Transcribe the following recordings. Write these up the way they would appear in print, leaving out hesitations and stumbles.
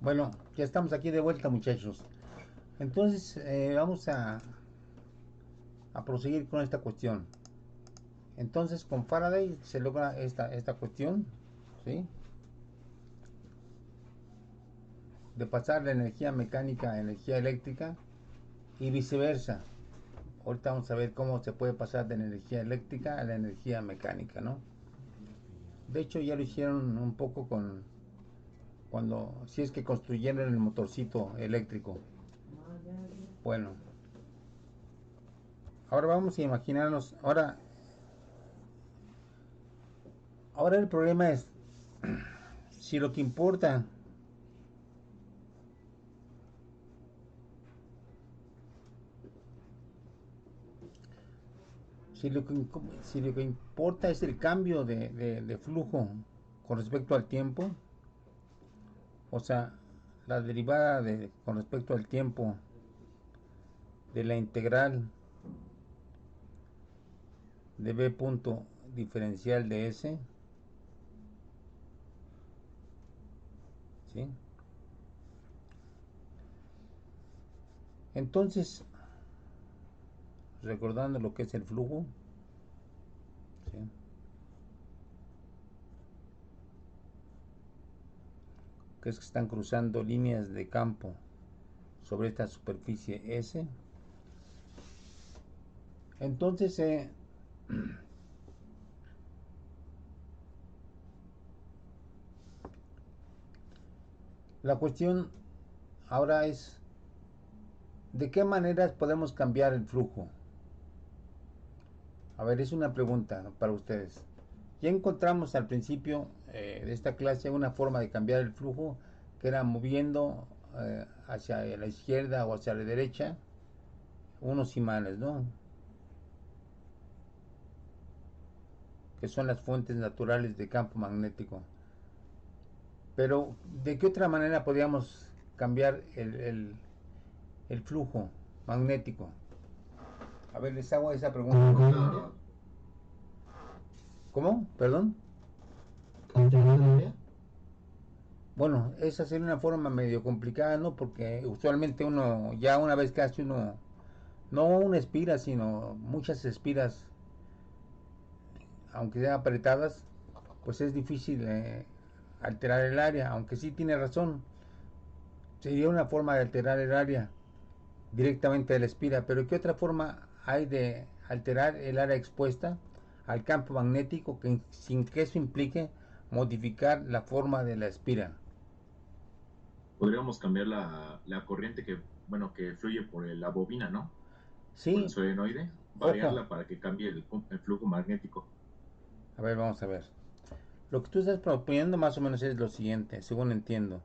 Bueno, ya estamos aquí de vuelta, muchachos. Entonces, vamos a proseguir con esta cuestión. Entonces, con Faraday se logra esta cuestión, ¿sí? De pasar la energía mecánica a energía eléctrica y viceversa. Ahorita vamos a ver cómo se puede pasar de la energía eléctrica a la energía mecánica, ¿no? De hecho, ya lo hicieron un poco con cuando, si es que construyeron el motorcito eléctrico. Bueno, ahora vamos a imaginarnos, ahora el problema es, si lo que importa, si lo que importa es el cambio de flujo con respecto al tiempo, o sea, la derivada con respecto al tiempo de la integral de b punto diferencial de s, ¿sí? Entonces, recordando lo que es el flujo, ¿sí? Que es que están cruzando líneas de campo sobre esta superficie S. Entonces, la cuestión ahora es, ¿de qué maneras podemos cambiar el flujo? A ver, es una pregunta para ustedes. Ya encontramos al principio de esta clase una forma de cambiar el flujo, que era moviendo hacia la izquierda o hacia la derecha unos imanes, ¿no? Que son las fuentes naturales de campo magnético. Pero, ¿de qué otra manera podríamos cambiar el flujo magnético? A ver, les hago esa pregunta. ¿Cómo? ¿Perdón? Bueno, esa sería una forma medio complicada, ¿no? Porque usualmente uno, ya una vez que hace uno, no una espira, sino muchas espiras, aunque sean apretadas, pues es difícil alterar el área, aunque sí tiene razón. Sería una forma de alterar el área directamente de la espira, pero ¿qué otra forma hay de alterar el área expuesta al campo magnético sin que eso implique modificar la forma de la espira? Podríamos cambiar la corriente que, bueno, que fluye por la bobina, ¿no? Por el Sí, solenoide, ojo, variarla para que cambie el flujo magnético. a ver, vamos a ver. Lo que tú estás proponiendo más o menos es lo siguiente, según entiendo.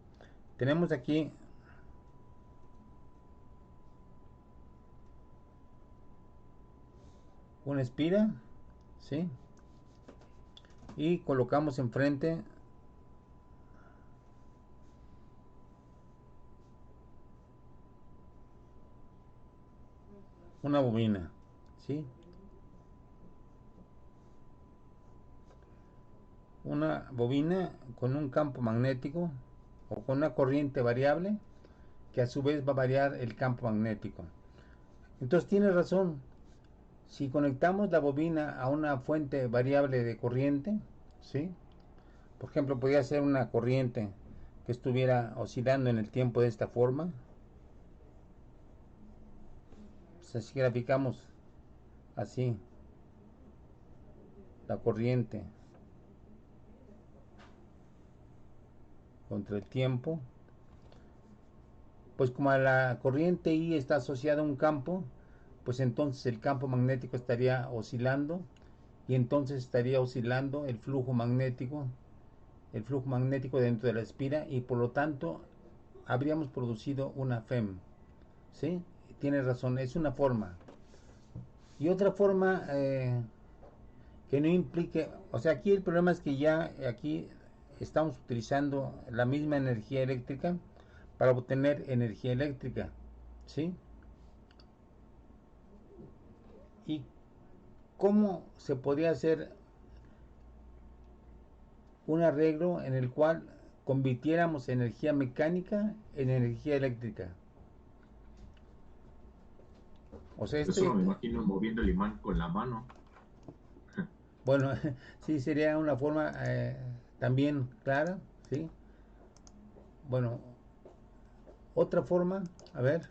Tenemos aquí una espira, ¿sí? Y colocamos enfrente una bobina, ¿sí? Una bobina con un campo magnético o con una corriente variable que a su vez va a variar el campo magnético. Entonces tiene razón, si conectamos la bobina a una fuente variable de corriente, ¿sí? Por ejemplo, podría ser una corriente que estuviera oscilando en el tiempo de esta forma. Pues así graficamos así la corriente contra el tiempo. Pues como la corriente I está asociada a un campo, pues entonces el campo magnético estaría oscilando y entonces estaría oscilando el flujo magnético dentro de la espira y por lo tanto habríamos producido una FEM. ¿Sí? Tiene razón, es una forma. Y otra forma que no implique, o sea, aquí el problema es que ya aquí estamos utilizando la misma energía eléctrica para obtener energía eléctrica, ¿sí? ¿Y cómo se podría hacer un arreglo en el cual convirtiéramos energía mecánica en energía eléctrica. O sea, Yo solo me imagino moviendo el imán con la mano. bueno, sí, sería una forma también clara, ¿sí? Bueno, otra forma, a ver,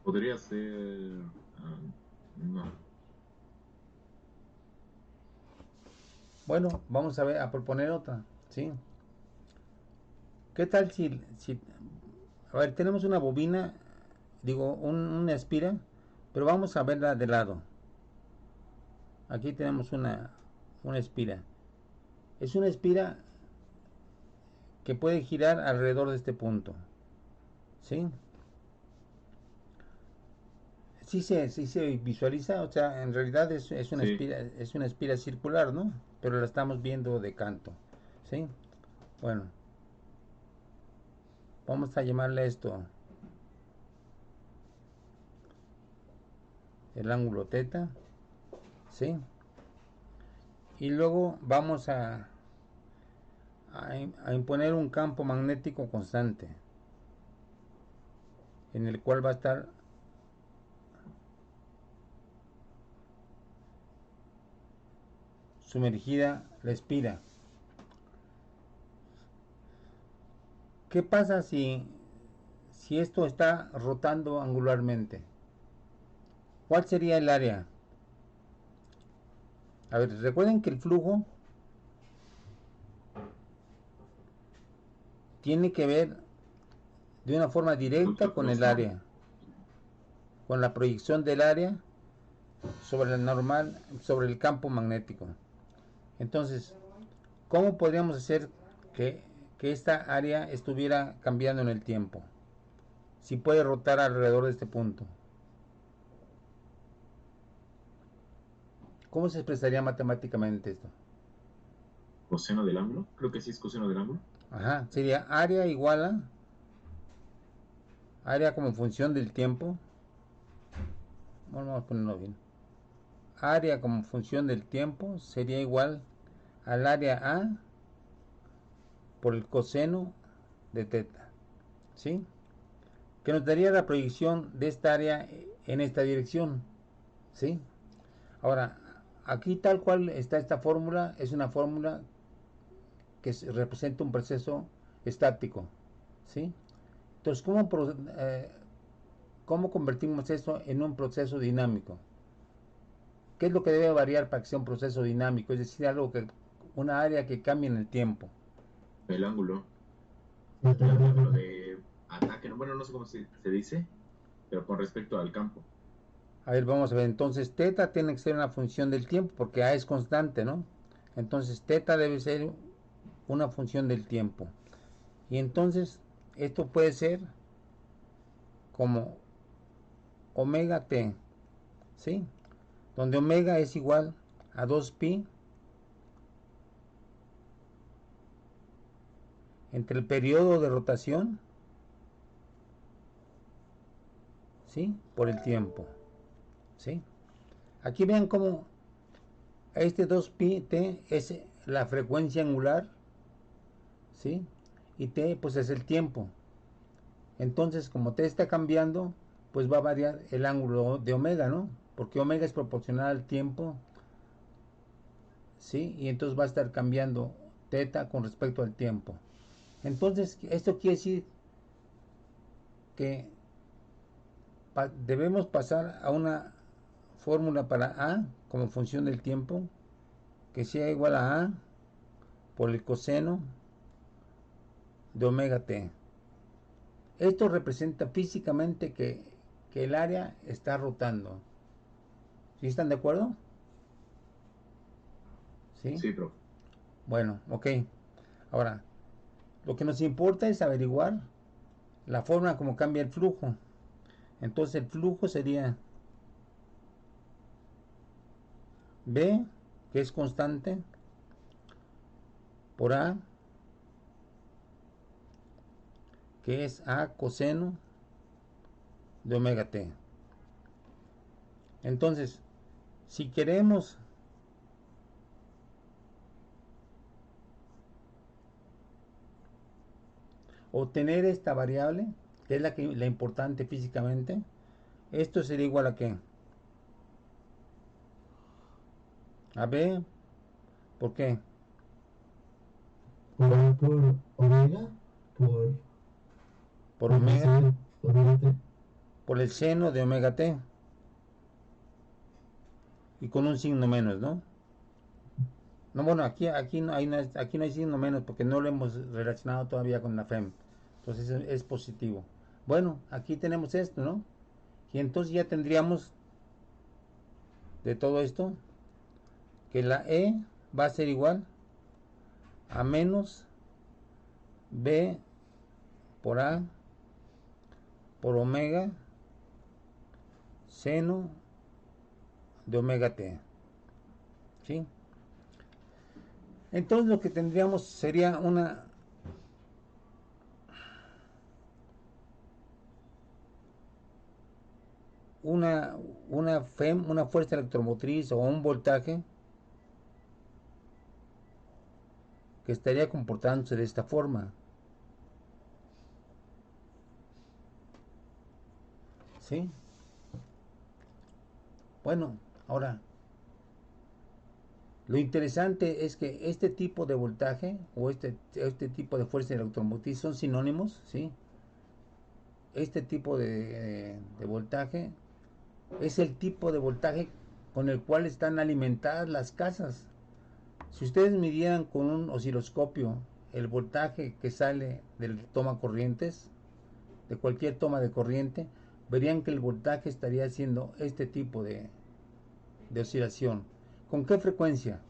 Podría ser... ah, no. bueno, vamos a ver, a proponer otra, ¿sí? ¿Qué tal si a ver, tenemos una bobina, digo, una espira, pero vamos a verla de lado. Aquí tenemos una espira. Es una espira que puede girar alrededor de este punto, ¿sí? Sí se visualiza, o sea, en realidad Sí, es una espira circular, ¿no? Pero la estamos viendo de canto, ¿sí? Bueno, vamos a llamarle esto el ángulo teta, ¿sí? Y luego vamos a imponer un campo magnético constante, en el cual va a estar sumergida la espira. ¿Qué pasa si esto está rotando angularmente? ¿Cuál sería el área? A ver, recuerden que el flujo tiene que ver de una forma directa flujo con el cruzado. área, con la proyección del área sobre el normal, sobre el campo magnético. Entonces, ¿cómo podríamos hacer que, que esta área estuviera cambiando en el tiempo? Si puede rotar alrededor de este punto. ¿Cómo se expresaría matemáticamente esto? Coseno del ángulo. Creo que sí es coseno del ángulo. Ajá, sería área igual a área como función del tiempo. Bueno, vamos a ponerlo bien. Área como función del tiempo sería igual al área A por el coseno de teta. ¿Sí? Que nos daría la proyección de esta área en esta dirección. ¿Sí? Ahora, aquí tal cual está esta fórmula, es una fórmula que representa un proceso estático. ¿Sí? Entonces, ¿cómo convertimos eso en un proceso dinámico? ¿Qué es lo que debe variar para que sea un proceso dinámico? Es decir, una área que cambie en el tiempo. El ángulo. El ángulo de ataque. Bueno, no sé cómo se dice, pero con respecto al campo. A ver, vamos a ver. Entonces, teta tiene que ser una función del tiempo porque A es constante, ¿no? Entonces, teta debe ser una función del tiempo. Y entonces, esto puede ser como omega t, ¿sí? Donde omega es igual a 2pi entre el periodo de rotación, ¿sí? Por el tiempo, ¿sí? Aquí vean cómo este 2pi t es la frecuencia angular, ¿sí? Y t pues es el tiempo. Entonces, como t está cambiando, pues va a variar el ángulo de omega, ¿no? Porque omega es proporcional al tiempo, ¿sí? Y entonces va a estar cambiando teta con respecto al tiempo. Entonces, esto quiere decir que debemos pasar a una fórmula para A como función del tiempo que sea igual a A por el coseno de omega t. Esto representa físicamente que el área está rotando. ¿Sí están de acuerdo? ¿Sí? Sí, profe. Bueno, ok. Ahora, lo que nos importa es averiguar la forma como cambia el flujo. Entonces el flujo sería B, que es constante, por A, que es A coseno de omega t. Entonces, Si queremos obtener esta variable, que es la importante físicamente, esto sería igual a ¿qué? A B, ¿por qué? Por A por omega, Por omega, omega t. por el seno de omega t, y con un signo menos, ¿no? No, bueno, aquí no hay signo menos porque no lo hemos relacionado todavía con la FEM. Entonces es positivo. Bueno, aquí tenemos esto, ¿no? Y entonces ya tendríamos de todo esto que la E va a ser igual a menos B por A por omega seno de omega t. ¿Sí? Entonces lo que tendríamos sería una FEM, una fuerza electromotriz o un voltaje que estaría comportándose de esta forma. ¿Sí? Bueno, ahora, lo interesante es que este tipo de voltaje o este tipo de fuerza electromotriz son sinónimos, ¿sí? Este tipo de voltaje es el tipo de voltaje con el cual están alimentadas las casas. Si ustedes midieran con un osciloscopio el voltaje que sale del toma corrientes, de cualquier toma de corriente, verían que el voltaje estaría haciendo este tipo de oscilación. ¿Con qué frecuencia?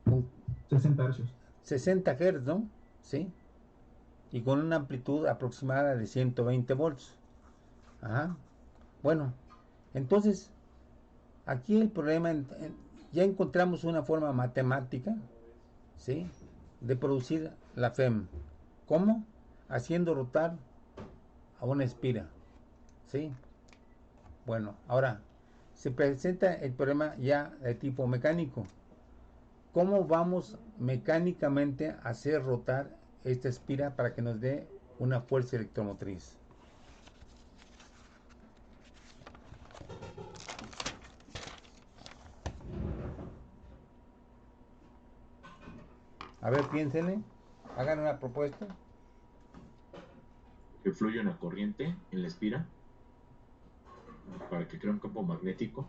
Con 60 hercios. 60 Hz, ¿no? ¿Sí? Y con una amplitud aproximada de 120 volts. Ajá. Bueno, entonces, aquí el problema, ya encontramos una forma matemática, ¿sí? De producir la FEM. ¿Cómo? Haciendo rotar a una espira, ¿sí? Bueno, ahora se presenta el problema ya de tipo mecánico. ¿Cómo vamos mecánicamente a hacer rotar esta espira para que nos dé una fuerza electromotriz? A ver, piénsenle, hagan una propuesta. Que fluye una corriente en la espira para que cree un campo magnético.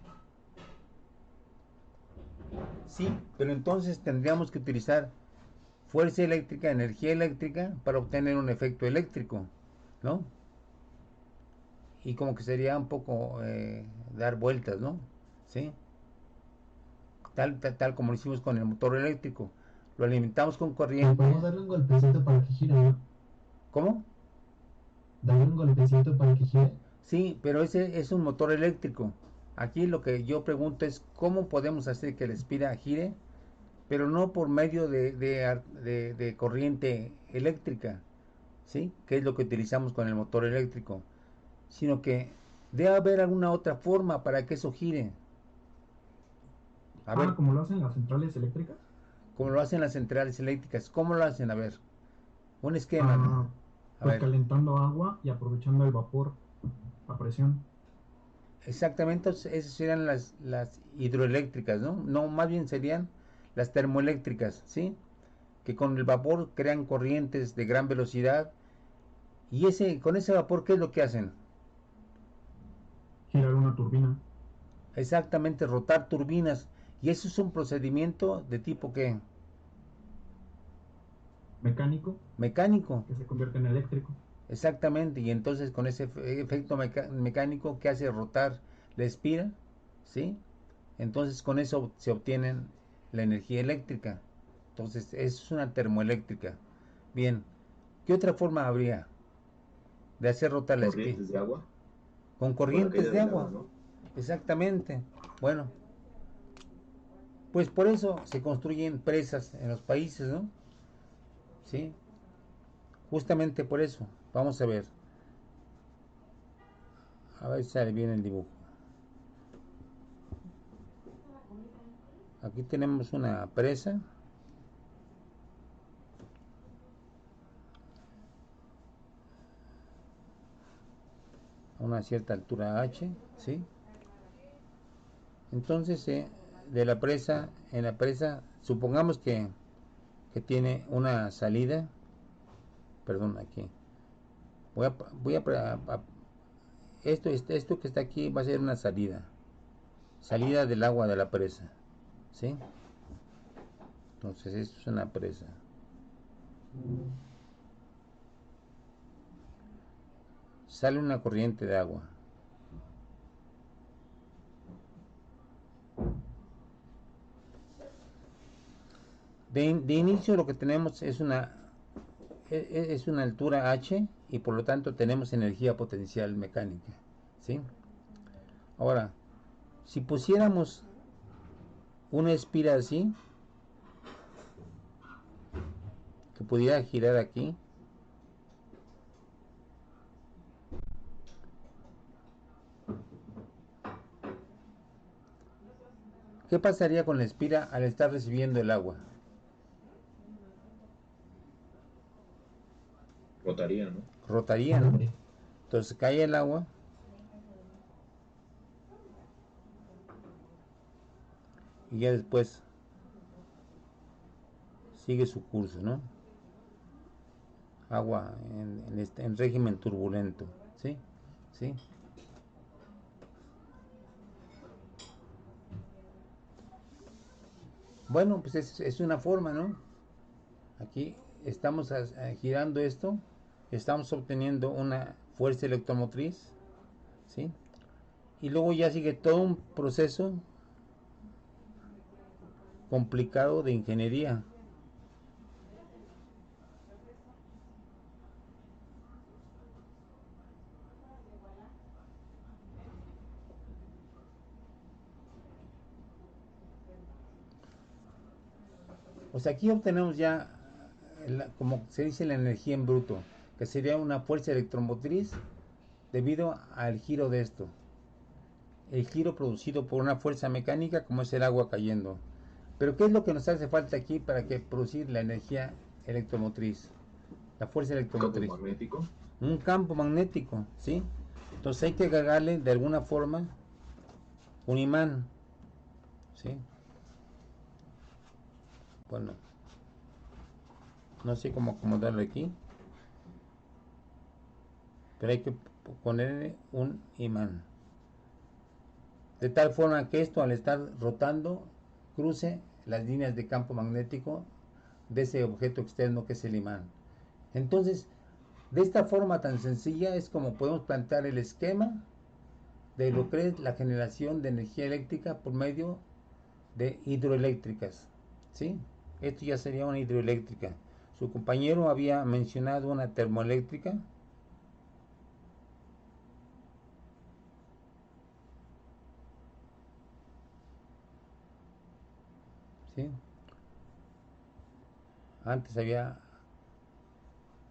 Sí, pero entonces tendríamos que utilizar fuerza eléctrica, energía eléctrica para obtener un efecto eléctrico, ¿no? Y como que sería un poco dar vueltas, ¿no? ¿Sí? Tal como lo hicimos con el motor eléctrico. Lo alimentamos con corriente. Podemos darle un golpecito para que gire, ¿no? ¿Cómo? Darle un golpecito para que gire. Sí, pero ese es un motor eléctrico. Aquí lo que yo pregunto es cómo podemos hacer que la espira gire, pero no por medio de corriente eléctrica, ¿sí? Que es lo que utilizamos con el motor eléctrico, sino que debe haber alguna otra forma para que eso gire. A ver, Como lo hacen las centrales eléctricas. como lo hacen las centrales eléctricas, ¿cómo lo hacen? A ver, un esquema, ¿no? A Pues ver, calentando agua y aprovechando el vapor a presión. exactamente, esas serían las hidroeléctricas, ¿no? No, más bien serían las termoeléctricas, ¿sí? Que con el vapor crean corrientes de gran velocidad y con ese vapor, ¿qué es lo que hacen? Girar una turbina. Exactamente, rotar turbinas. Y eso es un procedimiento de tipo ¿qué? Mecánico. Mecánico. Que se convierte en eléctrico. Exactamente, y entonces con ese efecto mecánico que hace rotar la espira, ¿sí? Entonces con eso se obtiene la energía eléctrica. Entonces es una termoeléctrica. Bien, ¿qué otra forma habría de hacer rotar la espira? Corrientes de agua. Con Con la corrientes caída de del agua, agua. ¿no? Exactamente. Bueno, pues por eso se construyen presas en los países, ¿no? ¿Sí? Justamente por eso. Vamos a ver. A ver si sale bien el dibujo. Aquí tenemos una presa. A una cierta altura H, ¿sí? Entonces, de la presa, en la presa, supongamos que tiene una salida, perdón, aquí. Voy a esto que está aquí va a ser una salida del agua de la presa, ¿sí? Entonces, esto es una presa. Sale una corriente de agua. De inicio lo que tenemos es una altura H y por lo tanto tenemos energía potencial mecánica, ¿sí? Ahora, si pusiéramos una espira así, que pudiera girar aquí, ¿qué pasaría con la espira al estar recibiendo el agua? Rotaría, ¿no? Rotaría, ¿no? Entonces cae el agua y ya después sigue su curso, ¿no? Agua en régimen turbulento, ¿sí? ¿Sí? Bueno, pues es una forma, ¿no? Aquí estamos girando esto, estamos obteniendo una fuerza electromotriz, ¿sí? Y luego ya sigue todo un proceso complicado de ingeniería. O sea, aquí obtenemos ya, como se dice, la energía en bruto, que sería una fuerza electromotriz debido al giro de esto. El giro producido por una fuerza mecánica como es el agua cayendo. Pero ¿qué es lo que nos hace falta aquí para que producir la energía electromotriz? La fuerza Campo electromotriz. magnético. Un campo magnético, ¿sí? Entonces hay que agregarle de alguna forma un imán, ¿sí? Bueno, no sé cómo acomodarlo aquí, pero hay que ponerle un imán. De tal forma que esto al estar rotando cruce las líneas de campo magnético de ese objeto externo que es el imán. Entonces, de esta forma tan sencilla es como podemos plantear el esquema de lo que es la generación de energía eléctrica por medio de hidroeléctricas, ¿sí? Esto ya sería una hidroeléctrica. Su compañero había mencionado una termoeléctrica, ¿sí? Antes había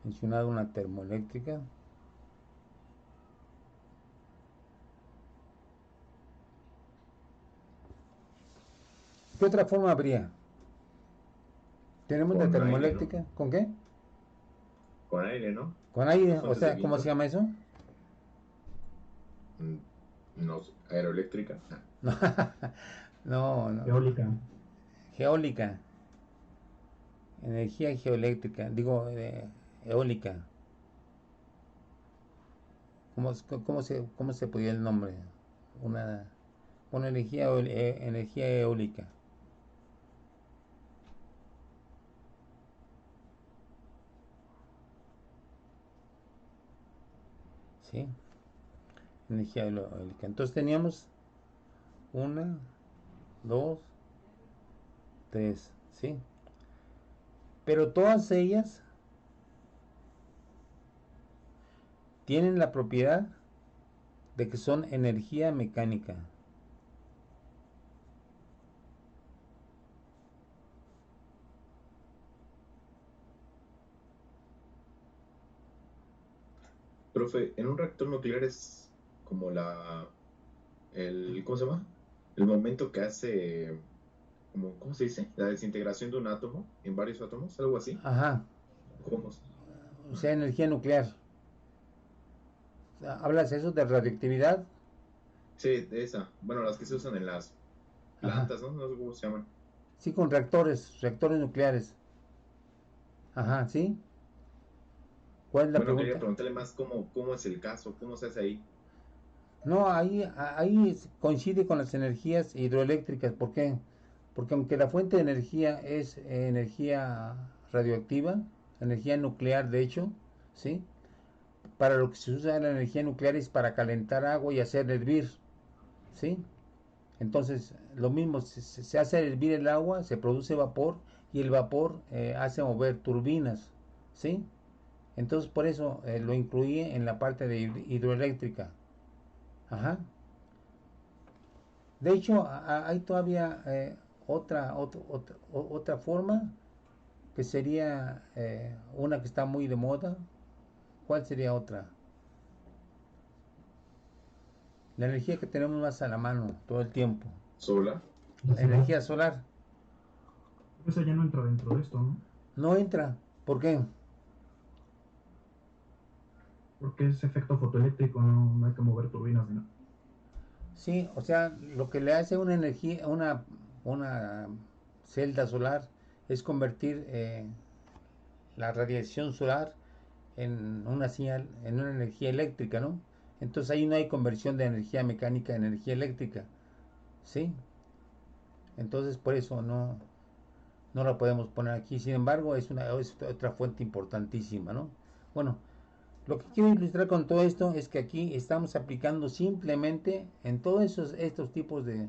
mencionado una termoeléctrica. ¿Qué otra forma habría? Tenemos la Con aire, ¿no? termoeléctrica. ¿Con qué? Con aire, ¿no? Con Las aire. O fuentes de sea, ¿cómo se viento. llama eso? Mm, No, aeroeléctrica. No, no. Eólica. Geólica. Energía geoeléctrica. Digo, eólica. ¿Cómo se podía el nombre? Una, una energía eólica. ¿Sí? Energía eólica. Entonces teníamos una, dos, tres. ¿Sí? Pero todas ellas tienen la propiedad de que son energía mecánica. Profe, en un reactor nuclear es como ¿cómo se llama? El momento que hace, ¿cómo se dice? La desintegración de un átomo en varios átomos, algo así. Ajá, ¿Cómo? o sea, energía nuclear. O sea, ¿hablas eso de radioactividad? Sí, de esa. Bueno, las que se usan en las Ajá. plantas, ¿no? No sé cómo se llaman. Sí, con reactores nucleares. Ajá, ¿sí? ¿Cuál es la Bueno, quería pregunta? preguntarle más cómo es el caso, cómo se hace ahí. No, ahí coincide con las energías hidroeléctricas. ¿Por qué? Porque aunque la fuente de energía es energía radioactiva, energía nuclear de hecho, ¿sí? Para lo que se usa la energía nuclear es para calentar agua y hacer hervir, ¿sí? Entonces, lo mismo, se hace hervir el agua, se produce vapor y el vapor hace mover turbinas, ¿sí? Entonces, por eso lo incluí en la parte de hidroeléctrica. Ajá. De hecho, hay todavía otra forma que sería una que está muy de moda. ¿Cuál sería otra? La energía que tenemos más a la mano todo el tiempo. ¿Sola? La La solar. energía solar Esa ya no entra dentro de esto, ¿no? no entra. ¿Por qué? Porque es efecto fotoeléctrico, no hay que mover turbinas ni nada. Sí, o sea, lo que le hace una energía, una celda solar es convertir la radiación solar en una señal, en una energía eléctrica, ¿no? Entonces ahí no hay conversión de energía mecánica en energía eléctrica, ¿sí? Entonces por eso no la podemos poner aquí. Sin embargo, es otra fuente importantísima, ¿no? Bueno, lo que quiero ilustrar con todo esto es que aquí estamos aplicando simplemente en todos estos tipos de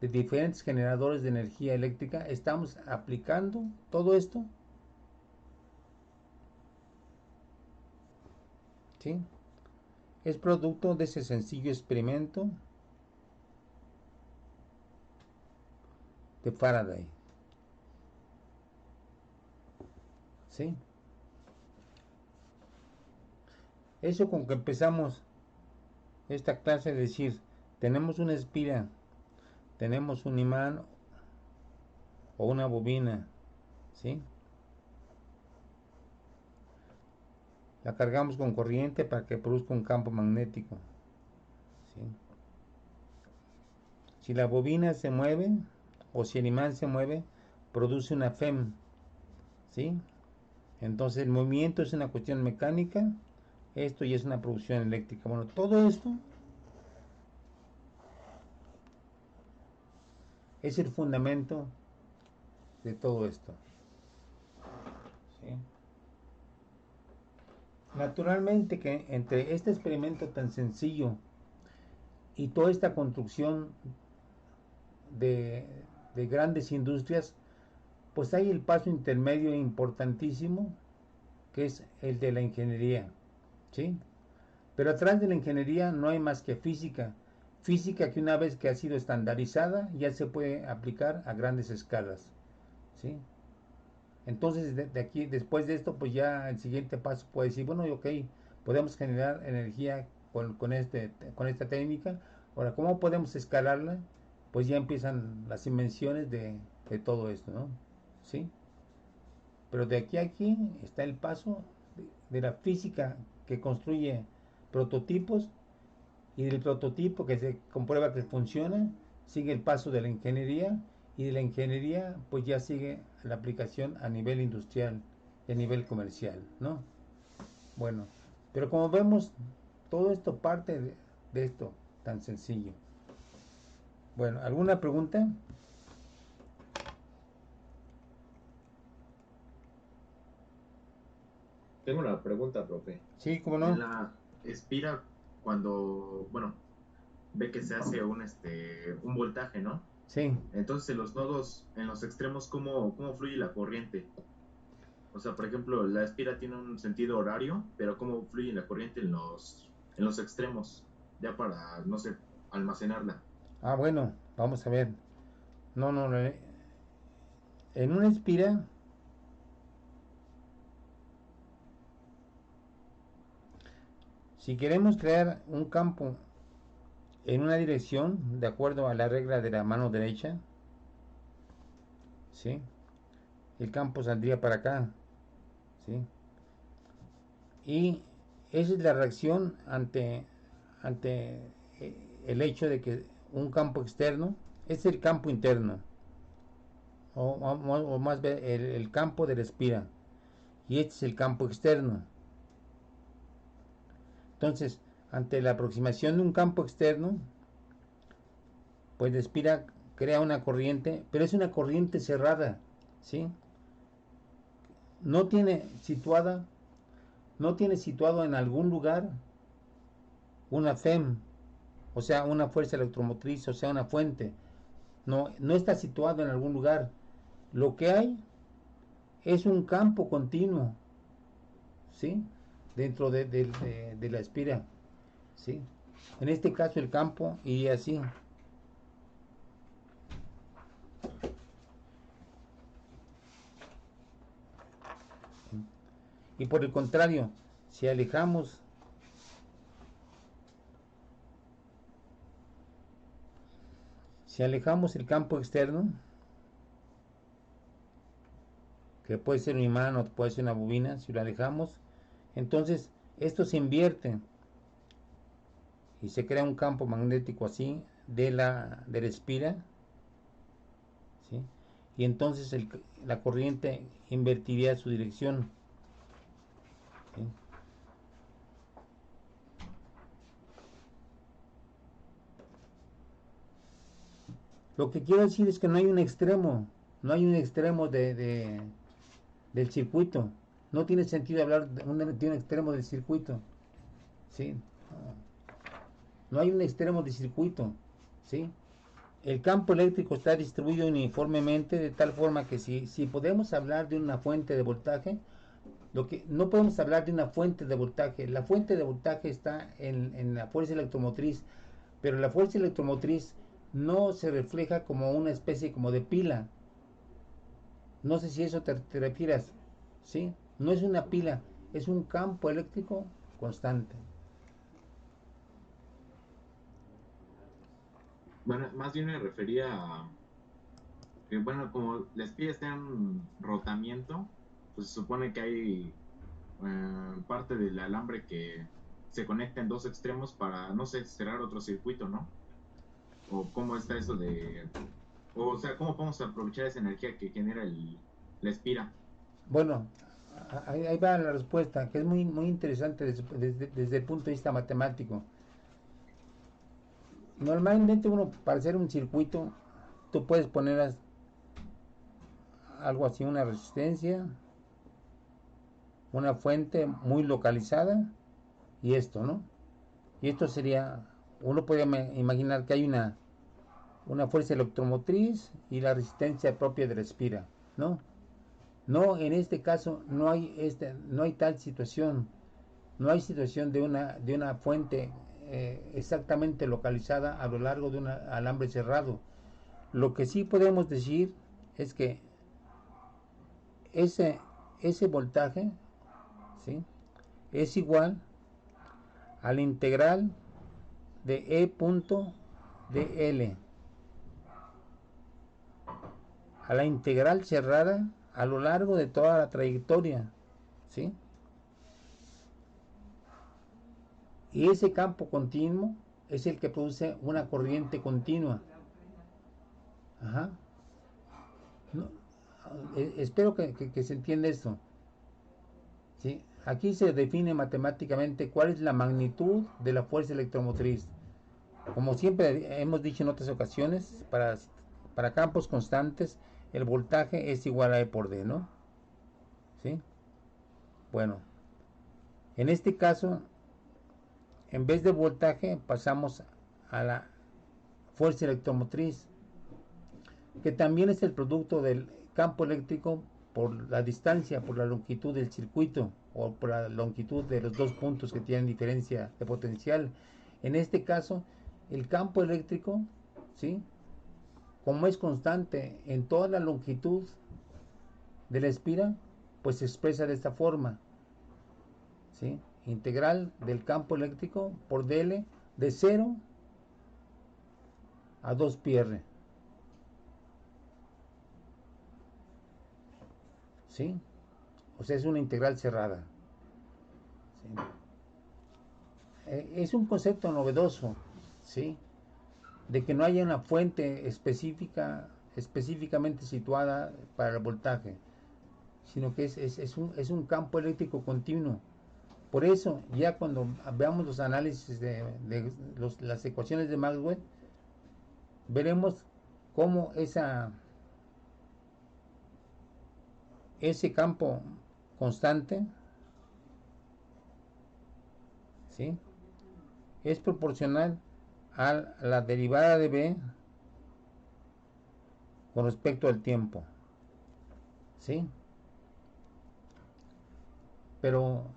diferentes generadores de energía eléctrica, estamos aplicando todo esto, ¿sí? Es producto de ese sencillo experimento de Faraday, ¿sí? Eso con que empezamos esta clase de decir, tenemos una espira, tenemos un imán o una bobina, ¿sí? La cargamos con corriente para que produzca un campo magnético, ¿sí? Si la bobina se mueve o si el imán se mueve, produce una FEM, ¿sí? Entonces el movimiento es una cuestión mecánica, esto ya es una producción eléctrica. Bueno, todo esto es el fundamento de todo esto, ¿sí? Naturalmente que entre este experimento tan sencillo y toda esta construcción de, de grandes industrias, pues hay el paso intermedio importantísimo que es el de la ingeniería, ¿sí? Pero atrás de la ingeniería no hay más que física, física que una vez que ha sido estandarizada ya se puede aplicar a grandes escalas, ¿sí? Entonces de aquí, después de esto, pues ya el siguiente paso puede decir, bueno, ok, podemos generar energía con esta técnica. Ahora, ¿cómo podemos escalarla? Pues ya empiezan las invenciones de todo esto, ¿no? ¿Sí? Pero de aquí a aquí está el paso de la física que construye prototipos y del prototipo que se comprueba que funciona, sigue el paso de la ingeniería y de la ingeniería pues ya sigue la aplicación a nivel industrial y a nivel comercial, ¿no? Bueno, pero como vemos, todo esto parte de esto tan sencillo. Bueno, ¿alguna pregunta? Tengo una pregunta, profe. Sí, ¿cómo En no? la espira, cuando, bueno, ve que se hace un voltaje, ¿no? Sí. Entonces, en los nodos, en los extremos, ¿cómo fluye la corriente? O sea, por ejemplo, la espira tiene un sentido horario, pero ¿cómo fluye la corriente en los extremos? Ya para, no sé, almacenarla. Ah, bueno, vamos a ver. No. En una espira, si queremos crear un campo en una dirección, de acuerdo a la regla de la mano derecha, ¿sí? El campo saldría para acá, ¿sí? Y esa es la reacción ante el hecho de que un campo externo es el campo interno, o más bien el campo de la espira, y este es el campo externo. Entonces, ante la aproximación de un campo externo, pues la espira crea una corriente, pero es una corriente cerrada, ¿sí? No tiene situada, no tiene situado en algún lugar una FEM, o sea, una fuerza electromotriz, o sea, una fuente. No, no está situado en algún lugar. Lo que hay es un campo continuo, ¿sí? Dentro de la espira, ¿sí? En este caso el campo iría así. Y por el contrario, si alejamos el campo externo, que puede ser un imán o puede ser una bobina, si lo alejamos, entonces esto se invierte y se crea un campo magnético así de la espira, ¿sí? Y entonces la corriente invertiría su dirección, ¿sí? Lo que quiero decir es que no hay un extremo, no hay un extremo del circuito. No tiene sentido hablar de un extremo del circuito, ¿sí? No hay un extremo del circuito, ¿sí? El campo eléctrico está distribuido uniformemente de tal forma que si podemos hablar de una fuente de voltaje, lo que no podemos hablar de una fuente de voltaje. La fuente de voltaje está en la fuerza electromotriz, pero la fuerza electromotriz no se refleja como una especie como de pila. No sé si eso te refieras, ¿sí? No es una pila, es un campo eléctrico constante. Bueno, más bien me refería a que, bueno, como la espía está en rotamiento, pues se supone que hay parte del alambre que se conecta en dos extremos para, no sé, cerrar otro circuito, ¿no? O cómo está eso de, o sea, cómo podemos aprovechar esa energía que genera la espira. Bueno, ahí va la respuesta, que es muy, muy interesante desde el punto de vista matemático. Normalmente uno, para hacer un circuito, tú puedes poner algo así, una resistencia, una fuente muy localizada y esto, ¿no? Y esto sería, uno podría imaginar que hay una fuerza electromotriz y la resistencia propia de la espira, ¿no? No, en este caso no hay tal situación, no hay situación de una fuente exactamente localizada a lo largo de un alambre cerrado. Lo que sí podemos decir es que ese, ese voltaje, ¿sí?, es igual a la integral de E punto de L, a la integral cerrada a lo largo de toda la trayectoria, ¿sí? Y ese campo continuo es el que produce una corriente continua. Ajá. No, espero que se entienda esto, ¿sí? Aquí se define matemáticamente cuál es la magnitud de la fuerza electromotriz. Como siempre hemos dicho en otras ocasiones, para campos constantes el voltaje es igual a E por D, ¿no? ¿Sí? Bueno, en este caso, en vez de voltaje pasamos a la fuerza electromotriz, que también es el producto del campo eléctrico por la distancia, por la longitud del circuito o por la longitud de los dos puntos que tienen diferencia de potencial. En este caso, el campo eléctrico, ¿sí?, como es constante en toda la longitud de la espira, pues se expresa de esta forma, ¿sí? Integral del campo eléctrico por dl de 0 a 2πr. ¿Sí? O sea, es una integral cerrada. ¿Sí? Es un concepto novedoso, ¿sí? De que no haya una fuente específicamente situada para el voltaje, sino que es un campo eléctrico continuo. Por eso, ya cuando veamos los análisis de las ecuaciones de Maxwell, veremos cómo ese campo constante, ¿sí?, es proporcional a la derivada de B con respecto al tiempo, ¿sí? Pero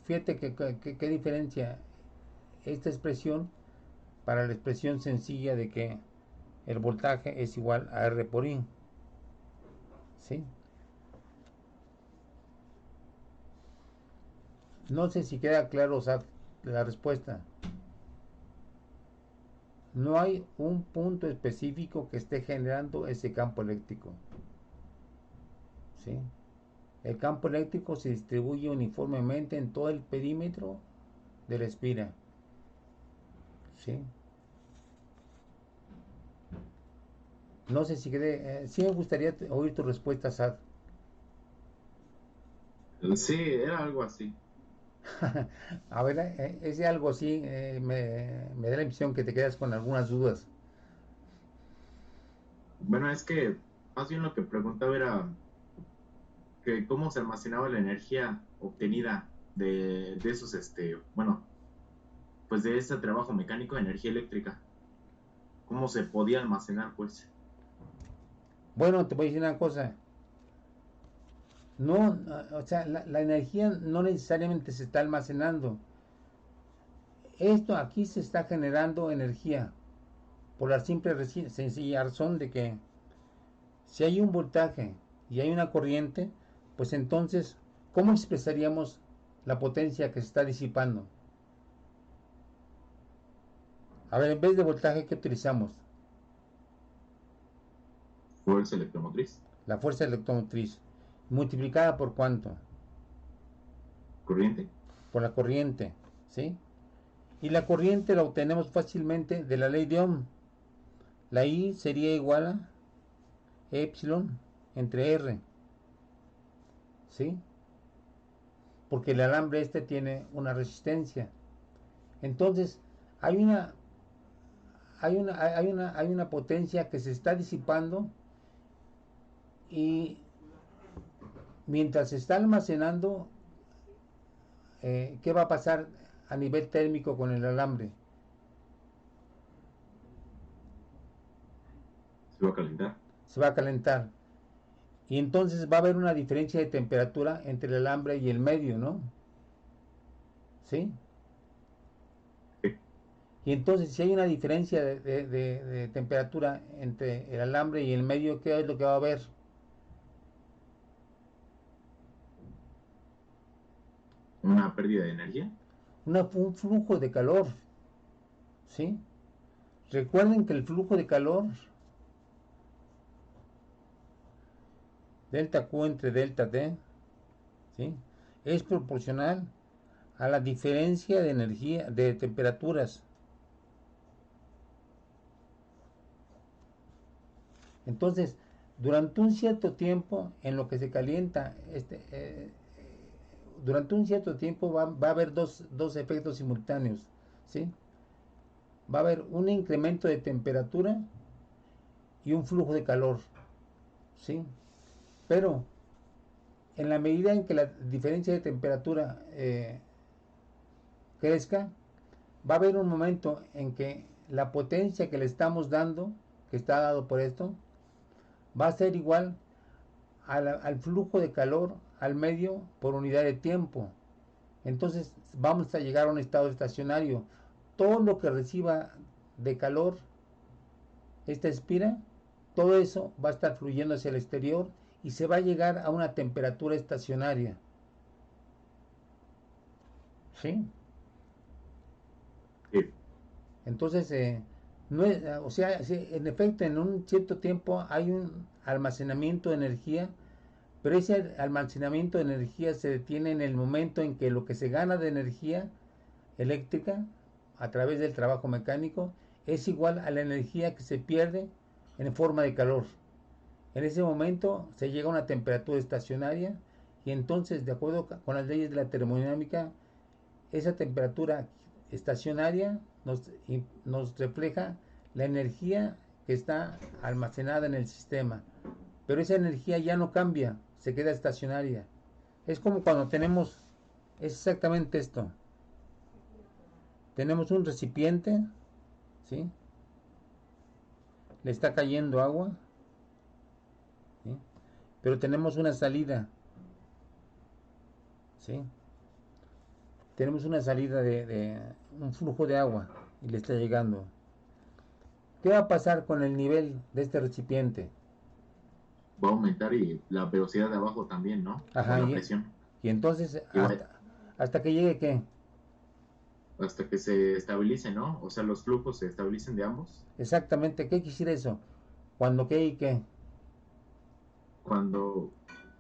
fíjate qué diferencia esta expresión para la expresión sencilla de que el voltaje es igual a R por I, ¿sí? No sé si queda claro, o sea, la respuesta. No hay un punto específico que esté generando ese campo eléctrico, ¿sí? El campo eléctrico se distribuye uniformemente en todo el perímetro de la espira, ¿sí? No sé si quede, sí me gustaría oír tu respuesta, Sad. Sí, era algo así. A ver, ese algo así me da la impresión que te quedas con algunas dudas. Bueno, es que más bien lo que preguntaba era que cómo se almacenaba la energía obtenida de esos, bueno, pues de ese trabajo mecánico de energía eléctrica. ¿Cómo se podía almacenar, pues? Bueno, te voy a decir una cosa. No, o sea, la energía no necesariamente se está almacenando. Esto aquí se está generando energía por la simple sencilla razón de que si hay un voltaje y hay una corriente, pues entonces, ¿cómo expresaríamos la potencia que se está disipando? A ver, en vez de voltaje, ¿qué utilizamos? Fuerza electromotriz, La fuerza electromotriz. ¿Multiplicada por cuánto? corriente. Por la corriente, ¿sí? Y la corriente la obtenemos fácilmente de la ley de Ohm. La I sería igual a epsilon entre R, ¿sí? Porque el alambre tiene una resistencia. Entonces, hay una, hay una potencia que se está disipando y mientras se está almacenando, ¿qué va a pasar a nivel térmico con el alambre? Se va a calentar. Se va a calentar. Y entonces va a haber una diferencia de temperatura entre el alambre y el medio, ¿no? ¿Sí? Sí. Y entonces si hay una diferencia de temperatura entre el alambre y el medio, ¿qué es lo que va a haber? Una pérdida de energía. Un flujo de calor, ¿sí? Recuerden que el flujo de calor, delta Q entre delta T, ¿sí?, es proporcional a la diferencia de energía, de temperaturas. Entonces, durante un cierto tiempo, en lo que se calienta, durante un cierto tiempo va a haber dos efectos simultáneos, ¿sí? Va a haber un incremento de temperatura y un flujo de calor, ¿sí? Pero en la medida en que la diferencia de temperatura crezca, va a haber un momento en que la potencia que le estamos dando, que está dado por esto, va a ser igual al flujo de calor al medio por unidad de tiempo. Entonces vamos a llegar a un estado estacionario. Todo lo que reciba de calor esta espira, todo eso va a estar fluyendo hacia el exterior y se va a llegar a una temperatura estacionaria, ¿sí? Sí. Entonces No es, o sea, sí, en efecto, en un cierto tiempo hay un almacenamiento de energía, pero ese almacenamiento de energía se detiene en el momento en que lo que se gana de energía eléctrica a través del trabajo mecánico es igual a la energía que se pierde en forma de calor. En ese momento se llega a una temperatura estacionaria y entonces, de acuerdo con las leyes de la termodinámica, esa temperatura estacionaria nos refleja la energía que está almacenada en el sistema. Pero esa energía ya no cambia, se queda estacionaria. Es como cuando tenemos, es exactamente esto. Tenemos un recipiente, ¿sí? Le está cayendo agua, ¿sí? Pero tenemos una salida, ¿sí? Tenemos una salida de un flujo de agua y le está llegando. ¿Qué va a pasar con el nivel de este recipiente? Va a aumentar y la velocidad de abajo también, ¿no? Por Ajá, la presión. y entonces Y va hasta que llegue ¿qué? hasta que se estabilice, ¿no? O sea, los flujos se estabilicen de ambos. Exactamente, ¿qué quisiera eso? Cuando qué y qué. Cuando,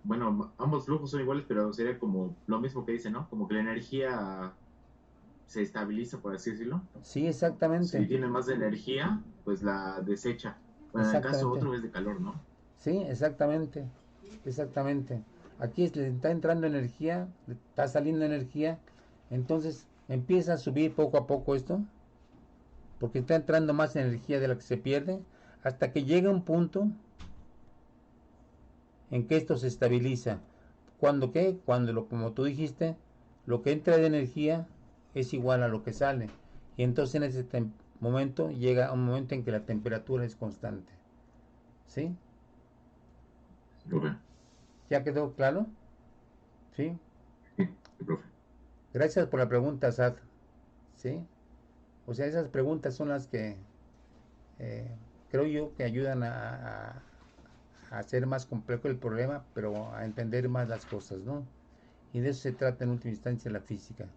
bueno, ambos flujos son iguales, pero sería como lo mismo que dice, ¿no? Como que la energía se estabiliza, por así decirlo. Sí, Si exactamente, tiene más de energía, pues la desecha. Bueno, en el caso exactamente. otro es de calor, ¿no? Sí, exactamente, exactamente. Aquí le está entrando energía, le está saliendo energía, entonces empieza a subir poco a poco esto, porque está entrando más energía de la que se pierde, hasta que llega un punto en que esto se estabiliza. ¿Cuándo qué? Cuando, como tú dijiste, lo que entra de energía es igual a lo que sale. Y entonces en ese momento llega un momento en que la temperatura es constante. ¿Sí? Profe. ¿Ya quedó claro? ¿Sí? Sí, profe. Gracias por la pregunta, Sad. ¿Sí? O sea, esas preguntas son las que eh, creo yo que ayudan a hacer más complejo el problema, pero a entender más las cosas, ¿no? Y de eso se trata en última instancia la física.